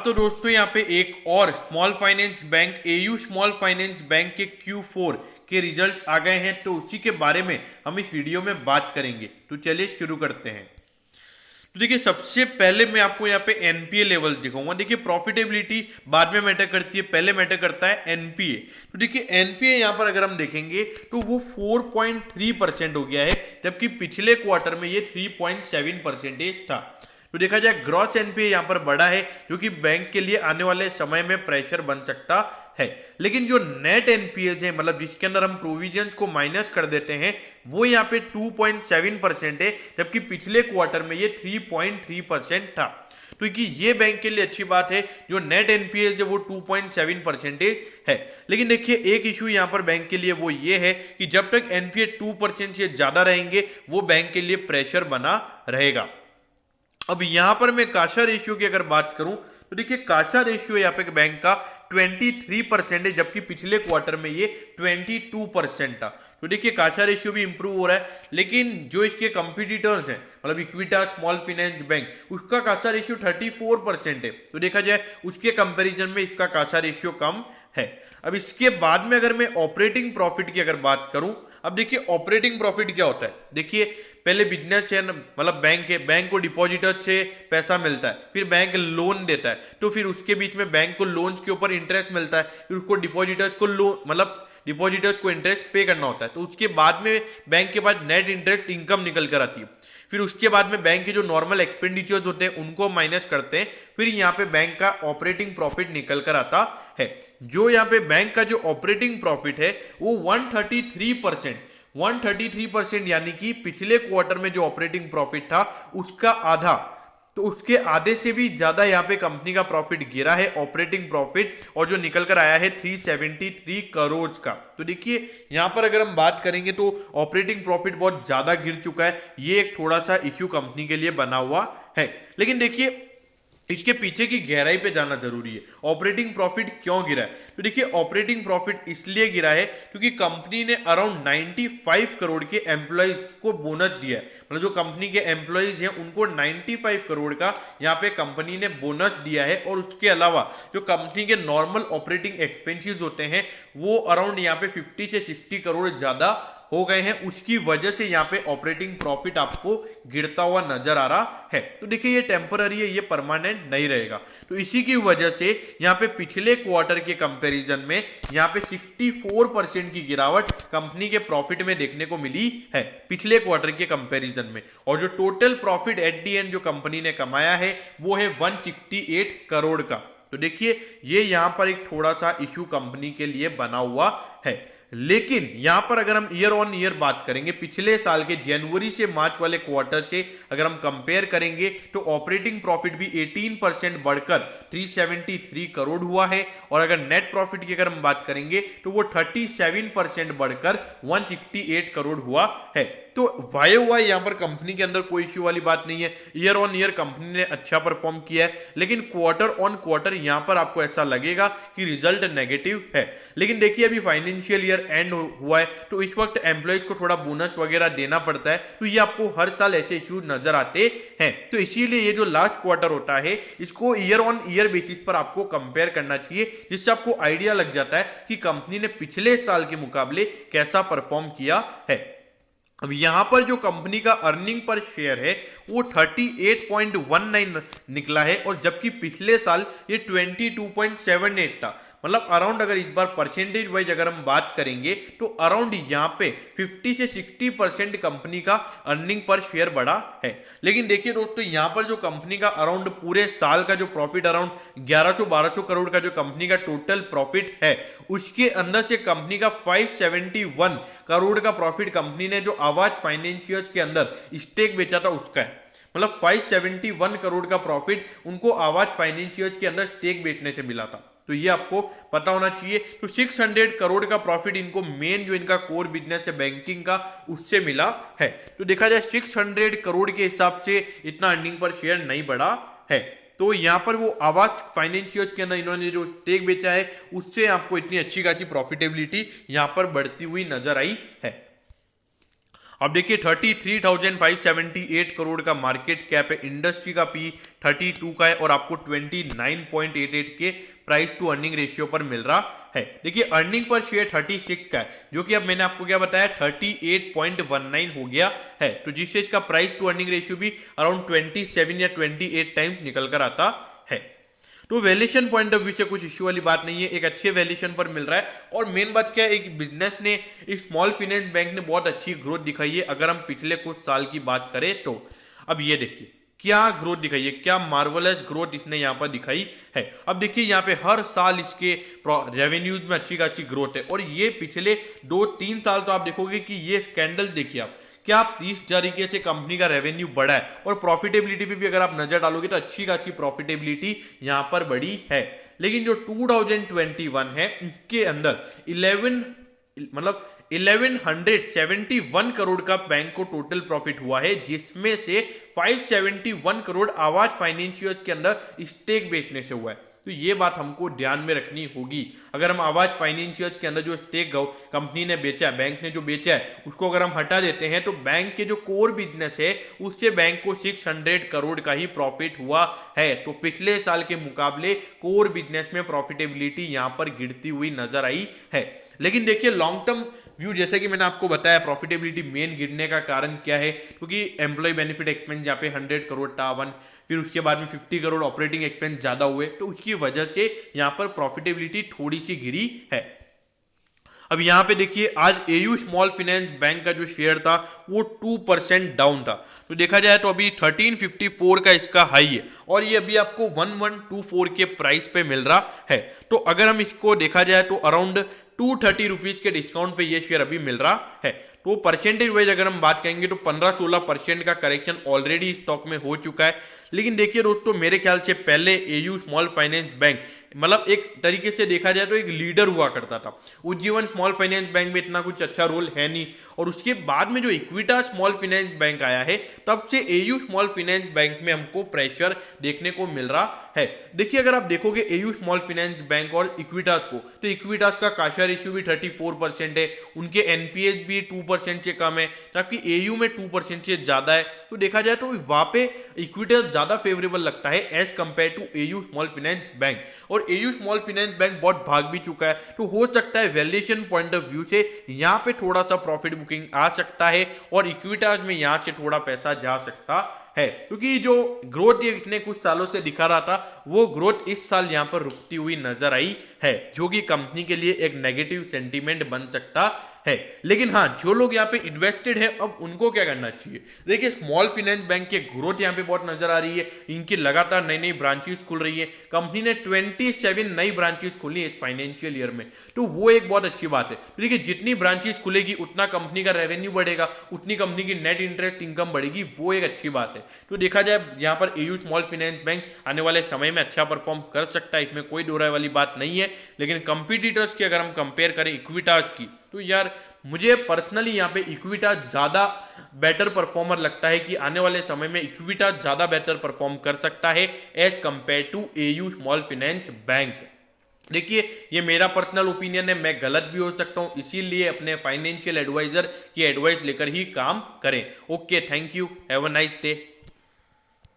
तो दोस्तों यहाँ पे एक और small finance bank AU small finance bank के Q4 के रिजल्ट्स आ गए हैं, तो उसी के बारे में हम इस वीडियो में बात करेंगे। तो चलिए शुरू करते हैं। तो देखिए, सबसे पहले मैं आपको यहाँ पे एनपीए लेवल दिखाऊंगा। देखिए, प्रॉफिटेबिलिटी बाद में मैटर करती है, पहले मैटर करता है एनपीए। तो देखिए, एनपीए यहाँ पर अगर हम देखेंगे तो वो 4.3% हो गया है, जबकि पिछले क्वार्टर में ये 3.7% था। तो देखा जाए ग्रॉस एनपीए यहाँ पर बड़ा है, जो कि बैंक के लिए आने वाले समय में प्रेशर बन सकता है। लेकिन जो नेट एनपीएस है, मतलब जिसके अंदर हम प्रोविजंस को माइनस कर देते हैं, वो यहाँ पे 2.7% है, जबकि पिछले क्वार्टर में ये 3.3% था। तो कि ये बैंक के लिए अच्छी बात है, जो नेट एनपीएस है वो 2.7% है। लेकिन देखिए, एक इशू यहाँ पर बैंक के लिए वो ये है कि जब तक एनपीए 2% से ज्यादा रहेंगे, वो बैंक के लिए प्रेशर बना रहेगा। अब यहां पर मैं काशा रेशियो की अगर बात करूं तो देखिए, काशा रेशियो यहाँ पे बैंक का 23% है, जबकि पिछले क्वार्टर में ये 22% था। तो देखिए, काशा रेशियो भी इंप्रूव हो रहा है। लेकिन जो इसके कंपटीटर्स हैं, मतलब इक्विटास स्मॉल फाइनेंस बैंक, उसका काशा रेशियो 34% है। तो देखा जाए उसके कंपैरिजन में इसका काशा रेशियो कम है। अब इसके बाद में अगर मैं ऑपरेटिंग प्रॉफिट की अगर बात करूं, अब देखिए ऑपरेटिंग प्रॉफिट क्या होता है। देखिए, पहले बिजनेस है, मतलब बैंक है, बैंक को डिपॉजिटर्स से पैसा मिलता है, फिर बैंक लोन देता है, तो फिर उसके बीच में बैंक को लोन्स के ऊपर इंटरेस्ट मिलता है, फिर उसको डिपॉजिटर्स को लोन, मतलब डिपॉजिटर्स को इंटरेस्ट पे करना होता है। तो उसके बाद में बैंक के पास नेट इंटरेस्ट इनकम निकल कर आती है। फिर उसके बाद में बैंक के जो नॉर्मल एक्सपेंडिचर्स होते हैं उनको माइनस करते हैं, फिर यहाँ पे बैंक का ऑपरेटिंग प्रॉफिट निकल कर आता है। जो यहाँ पे बैंक का जो ऑपरेटिंग प्रॉफिट है वो 133%, यानी कि पिछले क्वार्टर में जो ऑपरेटिंग प्रॉफिट था उसका आधा, तो उसके आधे से भी ज्यादा यहाँ पे कंपनी का प्रॉफिट गिरा है, ऑपरेटिंग प्रॉफिट, और जो निकल कर आया है 373 करोड़ का। तो देखिए, यहाँ पर अगर हम बात करेंगे तो ऑपरेटिंग प्रॉफिट बहुत ज्यादा गिर चुका है। ये एक थोड़ा सा इश्यू कंपनी के लिए बना हुआ है। लेकिन देखिए, इसके पीछे की गहराई पे जाना जरूरी है। ऑपरेटिंग प्रॉफिट क्यों गिरा है? तो देखिए, ऑपरेटिंग प्रॉफिट इसलिए गिरा है क्योंकि कंपनी ने अराउंड 95 करोड़ के एम्प्लॉइज को बोनस दिया है। मतलब जो कंपनी के एम्प्लॉइज हैं उनको 95 करोड़ का यहाँ पे कंपनी ने बोनस दिया है। और उसके अलावा जो कंपनी के नॉर्मल ऑपरेटिंग एक्सपेंसेस होते हैं वो अराउंड यहाँ पे 50 से 60 करोड़ ज्यादा हो गए हैं। उसकी वजह से यहाँ पे ऑपरेटिंग प्रॉफिट आपको गिरता हुआ नजर आ रहा है। तो देखिए, ये टेम्पररी है, ये परमानेंट नहीं रहेगा। तो इसी की वजह से यहाँ पे पिछले क्वार्टर के कंपैरिजन में यहाँ पे 64% की गिरावट कंपनी के प्रॉफिट में देखने को मिली है, पिछले क्वार्टर के कंपैरिजन में। और जो total profit at the and जो कंपनी ने कमाया है वो है 168 करोड़ का। तो देखिए, ये यहाँ पर एक थोड़ा सा इश्यू कंपनी के लिए बना हुआ है। लेकिन यहां पर अगर हम ईयर ऑन ईयर बात करेंगे, पिछले साल के जनवरी से मार्च वाले क्वार्टर से अगर हम कंपेयर करेंगे तो ऑपरेटिंग प्रॉफिट भी 18% बढ़कर 373 करोड़ हुआ है। और अगर नेट प्रॉफिट की अगर हम बात करेंगे तो वो 37% बढ़कर 168 करोड़ हुआ है। तो वाई वाई यहाँ पर कंपनी के अंदर कोई इश्यू वाली बात नहीं है। ईयर ऑन ईयर कंपनी ने अच्छा परफॉर्म किया है, लेकिन क्वार्टर ऑन क्वार्टर यहाँ पर आपको ऐसा लगेगा कि रिजल्ट नेगेटिव है। लेकिन देखिए, अभी फाइनेंशियल ईयर एंड हुआ है, तो इस वक्त एम्प्लॉइज को थोड़ा बोनस वगैरह देना पड़ता है। तो ये आपको हर साल ऐसे इश्यू नजर आते हैं। तो इसीलिए ये जो लास्ट क्वार्टर होता है इसको ईयर ऑन ईयर बेसिस पर आपको कंपेयर करना चाहिए, जिससे आपको आइडिया लग जाता है कि कंपनी ने पिछले साल के मुकाबले कैसा परफॉर्म किया है। अब यहां पर जो कंपनी का अर्निंग पर शेयर है वो 38.19 निकला है, और जबकि पिछले साल ये 22.78 था। मतलब अराउंड अगर इस बार परसेंटेज वाइज अगर हम बात करेंगे तो अराउंड यहाँ पे 50 से 60% कंपनी का अर्निंग पर शेयर बढ़ा है। लेकिन देखिए दोस्तों, यहाँ पर जो कंपनी का अराउंड पूरे साल का जो प्रॉफिट अराउंड 1100-1200 करोड़ का जो कंपनी का टोटल प्रॉफिट है, उसके अंदर से कंपनी का 571 करोड़ का प्रॉफिट कंपनी ने जो आवाज फाइनेंशियर्स के अंदर स्टेक बेचा था उसका है। मतलब 571 करोड़ का प्रॉफिट उनको आवाज फाइनेंशियर्स के अंदर स्टेक बेचने से मिला था। तो ये आपको पता होना चाहिए। तो 600 करोड़ का प्रॉफिट इनको मेन जो इनका कोर बिजनेस है बैंकिंग का, उससे मिला है। तो देखा जाए 600 करोड़ के हिसाब से इतना अर्निंग पर शेयर नहीं बढ़ा है। तो यहाँ पर वो आवाज फाइनेंशियर्स के अंदर इन्होंने जो स्टेक बेचा है उससे आपको इतनी अच्छी खासी प्रॉफिटेबिलिटी यहाँ पर बढ़ती हुई नजर आई है। अब देखिए 33,578 करोड़ का मार्केट कैप है, इंडस्ट्री का पी 32 का है और आपको 29.88 के प्राइस टू अर्निंग रेशियो पर मिल रहा है। देखिए अर्निंग पर शेयर 36 का है, जो कि अब मैंने आपको क्या बताया 38.19 हो गया है, तो जिससे इसका प्राइस टू अर्निंग रेशियो भी अराउंड 27 या 28 टाइम्स निकल कर आता है। तो वैल्यूएशन पॉइंट ऑफ व्यू से कुछ इश्यू वाली बात नहीं है, एक अच्छे वैल्यूएशन पर मिल रहा है। और मेन बात क्या है, एक बिजनेस ने, एक स्मॉल फाइनेंस बैंक ने बहुत अच्छी ग्रोथ दिखाई है अगर हम पिछले कुछ साल की बात करें तो। अब ये देखिए क्या ग्रोथ दिखाई है, क्या मार्वलस ग्रोथ इसने यहाँ पर दिखाई है। अब देखिए यहाँ पे हर साल इसके रेवेन्यूज में अच्छी खासी ग्रोथ है, और ये पिछले 2-3 साल तो आप देखोगे कि ये कैंडल देखिए आप, क्या आप 30 तरीके से कंपनी का रेवेन्यू बढ़ा है, और प्रॉफिटेबिलिटी पे भी अगर आप नजर डालोगे तो अच्छी खासी प्रॉफिटेबिलिटी यहां पर बढ़ी है। लेकिन जो 2021 है उसके अंदर 1171 करोड़ का बैंक को टोटल प्रॉफिट हुआ है, जिसमें से 571 करोड़ आवाज फाइनेंशियल्स के अंदर स्टेक बेचने से हुआ है। तो ये बात हमको ध्यान में रखनी होगी। अगर हम आवाज फाइनेंशियल्स के अंदर जो स्टेक कंपनी ने बेचा है, बैंक ने जो बेचा है, उसको अगर हम हटा देते हैं तो बैंक के जो कोर बिजनेस है उससे बैंक को 600 करोड़ का ही प्रॉफिट हुआ है। तो पिछले साल के मुकाबले कोर बिजनेस में प्रॉफिटेबिलिटी यहां पर गिरती हुई नजर आई है। लेकिन देखिए लॉन्ग टर्म व्यू, जैसे कि मैंने आपको बताया प्रॉफिटेबिलिटी मेन गिरने का कारण क्या है, क्योंकि एम्प्लॉय बेनिफिट एक्सपेंस यहाँ पे 100 करोड़ था वन, फिर उसके बाद में 50 करोड़ ऑपरेटिंग एक्सपेंस ज्यादा हुए, तो उसकी वजह से यहाँ पर प्रॉफिटेबिलिटी थोड़ी सी गिरी है। अब यहाँ पे देखिए आज एयू स्मॉल फाइनेंस बैंक का जो शेयर था वो 2% डाउन था। तो देखा जाए तो अभी 1354 का इसका हाई है, और ये अभी आपको 1124 के प्राइस पे मिल रहा है। तो अगर हम इसको देखा जाए तो अराउंड 230 रुपीज के डिस्काउंट पे ये शेयर अभी मिल रहा है। तो परसेंटेज वाइज अगर हम बात करेंगे तो 15-16% का करेक्शन ऑलरेडी स्टॉक में हो चुका है। लेकिन देखिए दोस्तों, मेरे ख्याल से पहले एयू स्मॉल फाइनेंस बैंक मतलब एक तरीके से देखा जाए तो एक लीडर हुआ करता था। उज्जीवन स्मॉल फाइनेंस बैंक में इतना कुछ अच्छा रोल है नहीं, और उसके बाद में जो इक्विटा स्मॉल फाइनेंस बैंक आया है तब से एयू स्मॉल फाइनेंस बैंक में हमको प्रेशर देखने को मिल रहा है। देखिए अगर आप देखोगे एयू स्मॉल फाइनेंस बैंक और इक्विटास को, तो इक्विटास का काशा रेशियो भी 34% है, उनके एनपीएस भी 2% से कम है, जबकि एयू में 2% से ज्यादा है। तो देखा जाए तो वहां पे इक्विटास ज्यादा फेवरेबल लगता है as compare to AU small finance bank. और एयू स्मॉल फाइनेंस बैंक बहुत भाग भी चुका है, तो हो सकता है वैल्यूएशन पॉइंट ऑफ व्यू से यहाँ पे थोड़ा सा प्रॉफिट बुकिंग आ सकता है, और इक्विटास में यहाँ से थोड़ा पैसा जा सकता है, क्योंकि जो ग्रोथ ये इतने कुछ सालों से दिखा रहा था वो ग्रोथ इस साल यहाँ पर रुकती हुई नजर आई है, जो कि कंपनी के लिए एक नेगेटिव सेंटीमेंट बन सकता है। लेकिन हाँ, जो लोग यहाँ पे इन्वेस्टेड है अब उनको क्या करना चाहिए, देखिए स्मॉल फाइनेंस बैंक के ग्रोथ यहाँ पे बहुत नजर आ रही है, इनकी लगातार नई नई ब्रांचेस खुल रही है। कंपनी ने 27 नई ब्रांचेस खोली इस फाइनेंशियल ईयर में, तो वो एक बहुत अच्छी बात है। देखिए जितनी ब्रांचेस खुलेगी उतना कंपनी का रेवेन्यू बढ़ेगा, उतनी कंपनी की नेट इंटरेस्ट इनकम बढ़ेगी, वो एक अच्छी बात है। तो देखा जाए यहाँ पर एयू स्मॉल फाइनेंस बैंक आने वाले समय में अच्छा परफॉर्म कर सकता है, इसमें कोई दो राय वाली बात नहीं है। लेकिन कंपटीटर्स की अगर हम कंपेयर करें इक्विटास की, तो यार मुझे पर्सनली यहाँ पे इक्विटास ज्यादा बेटर परफॉर्मर लगता है, कि आने वाले समय में इक्विटास ज्यादा बेटर परफॉर्म कर सकता है as compare to AU small finance bank. देखिए ये मेरा पर्सनल ओपिनियन है, मैं गलत भी हो सकता हूं, इसीलिए अपने फाइनेंशियल एडवाइजर की एडवाइस लेकर ही काम करें। Okay, thank you, have a nice day.